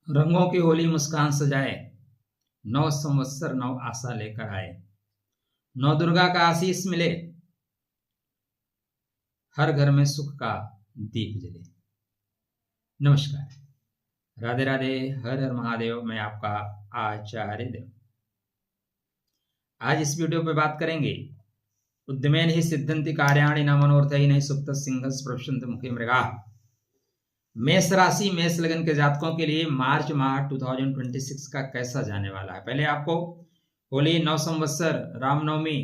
रंगों की होली मुस्कान सजाए, नौ संवत्सर नौ आशा लेकर आए। नौ दुर्गा का आशीष मिले, हर घर में सुख का दीप जले। नमस्कार, राधे राधे, हर हर महादेव। मैं आपका आचार्य देव। आज इस वीडियो पे बात करेंगे उद्यमेन ही सिद्धंति कार्याणि न मनोरथै नहीं सुप्त सिंहस् प्रविशन्ति मुखे मृगाः। मेष राशि मेष लगन के जातकों के लिए मार्च माह 2026 का कैसा जाने वाला है। पहले आपको होली, नव संवत्सर, रामनवमी,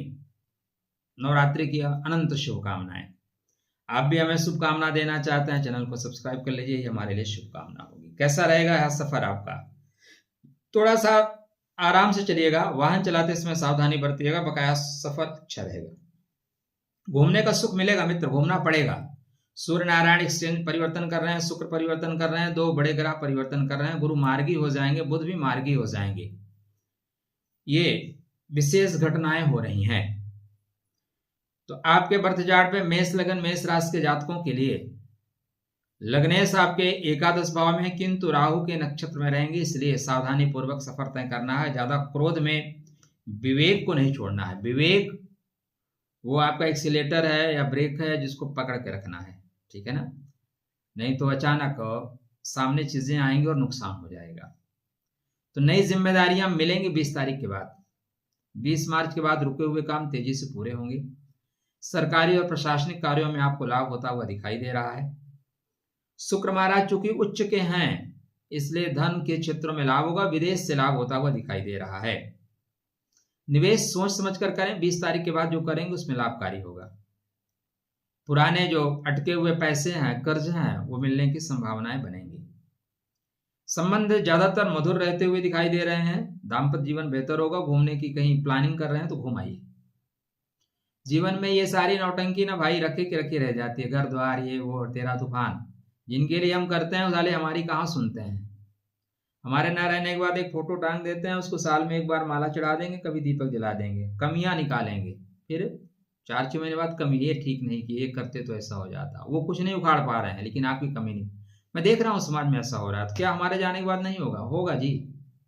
नवरात्रि की अनंत शुभकामनाएं। आप भी हमें शुभकामना देना चाहते हैं, चैनल को सब्सक्राइब कर लीजिए, ये हमारे लिए शुभकामना होगी। कैसा रहेगा यह सफर आपका? थोड़ा सा आराम से चलिएगा, वाहन चलाते समय सावधानी बरतिएगा, बकाया सफर अच्छा रहेगा। घूमने का सुख मिलेगा मित्र, घूमना पड़ेगा। सूर्य नारायण एक्सचेंज परिवर्तन कर रहे हैं, शुक्र परिवर्तन कर रहे हैं, दो बड़े ग्रह परिवर्तन कर रहे हैं, गुरु मार्गी हो जाएंगे, बुध भी मार्गी हो जाएंगे। ये विशेष घटनाएं हो रही हैं। तो आपके बर्थ चार्ट पे मेष लगन मेष राशि के जातकों के लिए लग्नेश आपके एकादश भाव में है, किंतु राहु के नक्षत्र में रहेंगे, इसलिए सावधानी पूर्वक सफर तय करना है। ज्यादा क्रोध में विवेक को नहीं छोड़ना है। विवेक वो आपका एक्सीलेटर है या ब्रेक है जिसको पकड़ के रखना है, ठीक है ना? नहीं तो अचानक सामने चीजें आएंगी और नुकसान हो जाएगा। तो नई जिम्मेदारियां मिलेंगी 20 तारीख के बाद। 20 मार्च के बाद रुके हुए काम तेजी से पूरे होंगे। सरकारी और प्रशासनिक कार्यों में आपको लाभ होता हुआ दिखाई दे रहा है। शुक्र महाराज चूंकि उच्च के हैं, इसलिए धन के क्षेत्रों में लाभ होगा। विदेश से लाभ होता हुआ दिखाई दे रहा है। निवेश सोच समझ कर करें, 20 तारीख के बाद जो करेंगे उसमें लाभकारी होगा। पुराने जो अटके हुए पैसे हैं, कर्ज हैं, वो मिलने की संभावनाएं बनेंगी। संबंध ज्यादातर मधुर रहते हुए दिखाई दे रहे हैं। दाम्पत्य जीवन बेहतर होगा। घूमने की कहीं प्लानिंग कर रहे हैं तो घूम आइए। जीवन में ये सारी नौटंकी ना भाई रखे के रखी रह जाती है, घर द्वार ये वो तेरा तूफान, जिनके लिए हम करते हैं साले हमारी कहाँ सुनते हैं। हमारे ना रहने के बाद एक फोटो टांग देते हैं, उसको साल में एक बार माला चढ़ा देंगे, कभी दीपक जला देंगे, कमियां निकालेंगे, फिर 4-6 महीने बाद कमी, ये ठीक नहीं कि ये करते तो ऐसा हो जाता। वो कुछ नहीं उखाड़ पा रहे हैं, लेकिन आपकी कमी नहीं। मैं देख रहा हूँ समाज में ऐसा हो रहा है। तो क्या हमारे जाने के बाद नहीं होगा? होगा जी,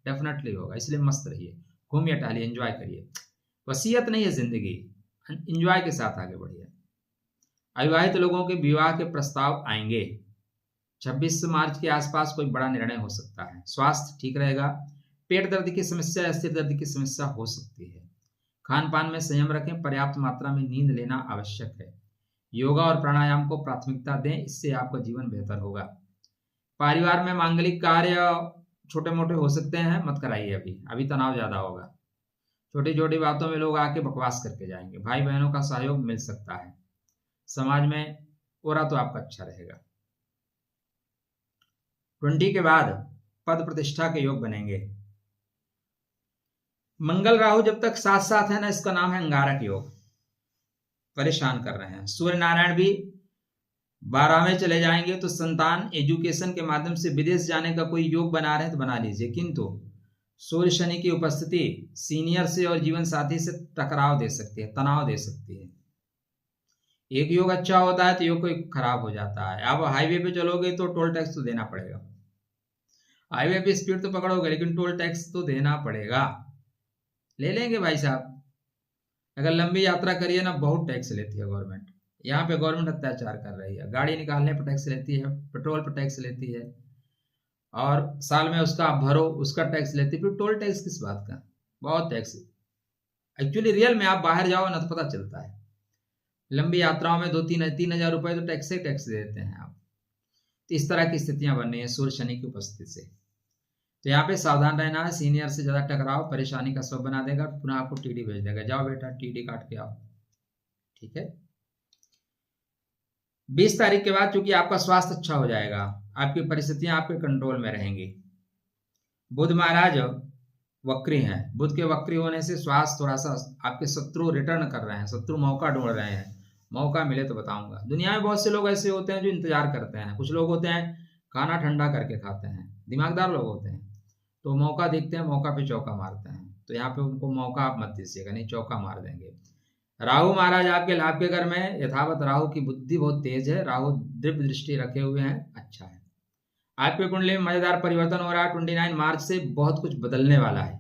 डेफिनेटली होगा। इसलिए मस्त रहिए, घूमिए टहलिए, एंजॉय करिए। वसीयत नहीं है जिंदगी, एंजॉय के साथ आगे बढ़िए। अविवाहित लोगों के विवाह के प्रस्ताव आएंगे। 26 मार्च के आसपास कोई बड़ा निर्णय हो सकता है। स्वास्थ्य ठीक रहेगा। पेट दर्द की समस्या या सिर दर्द की समस्या हो सकती है। खान पान में संयम रखें। पर्याप्त मात्रा में नींद लेना आवश्यक है। योगा और प्राणायाम को प्राथमिकता दें, इससे आपका जीवन बेहतर होगा। परिवार में मांगलिक कार्य छोटे मोटे हो सकते हैं, मत कराइए। अभी तनाव ज्यादा होगा। छोटी छोटी बातों में लोग आके बकवास करके जाएंगे। भाई बहनों का सहयोग मिल सकता है। समाज में ओरा तो आपका अच्छा रहेगा। 20 के बाद पद प्रतिष्ठा के योग बनेंगे। मंगल राहु जब तक साथ साथ है ना, इसका नाम है अंगारक योग। परेशान कर रहे हैं। सूर्य नारायण भी 12 में चले जाएंगे, तो संतान एजुकेशन के माध्यम से विदेश जाने का कोई योग बना रहे हैं तो बना लीजिए। किंतु सूर्य शनि की उपस्थिति सीनियर से और जीवन साथी से टकराव दे सकती है, तनाव दे सकती है। एक योग अच्छा होता है तो योग कोई खराब हो जाता है। आप हाईवे पे चलोगे तो टोल टैक्स तो देना पड़ेगा। हाईवे पे स्पीड तो पकड़ोगे, लेकिन टोल टैक्स तो देना पड़ेगा। ले लेंगे भाई साहब। अगर लंबी यात्रा करिए ना, बहुत टैक्स लेती है गवर्नमेंट। यहाँ पे गवर्नमेंट अत्याचार कर रही है। गाड़ी निकालने पर टैक्स लेती है, पेट्रोल पर टैक्स लेती है, और साल में उसका आप भरो, उसका टैक्स लेती है। फिर टोल टैक्स किस बात का? बहुत टैक्स। एक्चुअली रियल में आप बाहर जाओ ना तो पता चलता है। लंबी यात्राओं में 2-3 हजार रुपए तो टैक्स से टैक्स दे देते हैं आप। तो इस तरह की स्थितियां बन रही है सूर्य शनि की उपस्थिति से। तो यहाँ पे सावधान रहना है। सीनियर से ज्यादा टकराव परेशानी का सबब बना देगा। पुनः आपको टीडी भेज देगा, जाओ बेटा टीडी काट के आओ, ठीक है? 20 तारीख के बाद चूंकि आपका स्वास्थ्य अच्छा हो जाएगा, आपकी परिस्थितियां आपके कंट्रोल में रहेंगी। बुध महाराज वक्री हैं। बुध के वक्री होने से स्वास्थ्य थोड़ा सा, आपके शत्रु रिटर्न कर रहे हैं, शत्रु मौका ढूंढ रहे हैं। मौका मिले तो बताऊंगा। दुनिया में बहुत से लोग ऐसे होते हैं जो इंतजार करते हैं। कुछ लोग होते हैं खाना ठंडा करके खाते हैं, दिमागदार लोग होते हैं। तो मौका देखते हैं, मौका पे चौका मारते हैं। तो यहाँ पे उनको मौका आप मत दीजिएगा, नहीं चौका मार देंगे। राहु महाराज आपके लाभ के घर में, यथावत राहु की बुद्धि बहुत तेज है। राहु दिव्य दृष्टि रखे हुए हैं, अच्छा है। आपकी कुंडली में मजेदार परिवर्तन हो रहा है। 29 मार्च से बहुत कुछ बदलने वाला है।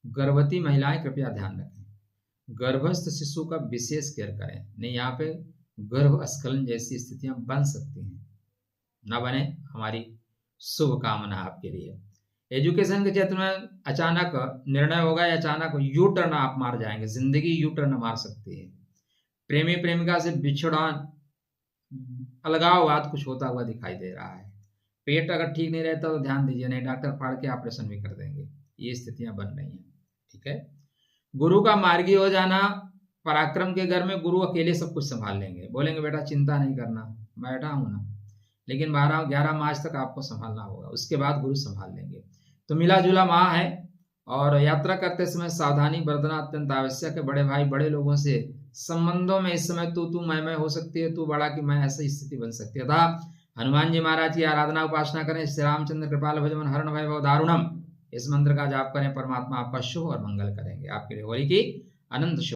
गर्भवती महिलाएं कृपया ध्यान रखें, गर्भस्थ शिशु का विशेष केयर करें, नहीं यहाँ पे गर्भस्खलन जैसी स्थितियां बन सकती हैं, ना बने, हमारी शुभ कामना आपके लिए। एजुकेशन के क्षेत्र में अचानक निर्णय होगा या अचानक यू टर्न आप मार जाएंगे, जिंदगी यू टर्न मार सकती है। प्रेमी प्रेमिका से बिछड़ा अलगाववाद कुछ होता हुआ दिखाई दे रहा है। पेट अगर ठीक नहीं रहता तो ध्यान दीजिए, नहीं डॉक्टर फाड़ के ऑपरेशन भी कर देंगे, ये स्थितियां बन रही हैं। ठीक है, गुरु का मार्गी हो जाना, पराक्रम के घर में गुरु अकेले सब कुछ संभाल लेंगे, बोलेंगे बेटा चिंता नहीं करना, बैठा हूं ना, लेकिन 12-11 मार्च तक आपको संभालना होगा, उसके बाद गुरु संभाल लेंगे। तो मिला जुला माह है और यात्रा करते समय सावधानी बरतना अत्यंत आवश्यक है। बड़े भाई बड़े लोगों से संबंधों में इस समय तू मैं हो सकती है, तू बड़ा कि मैं, ऐसी स्थिति बन सकती है। तथा हनुमान जी महाराज की आराधना उपासना करें। श्री रामचंद्र कृपाल भजमन हरण भय दारुणम, इस मंत्र का जाप करें, परमात्मा आपका शुभ और मंगल करेंगे। आपके लिए होली की अनंत शुभ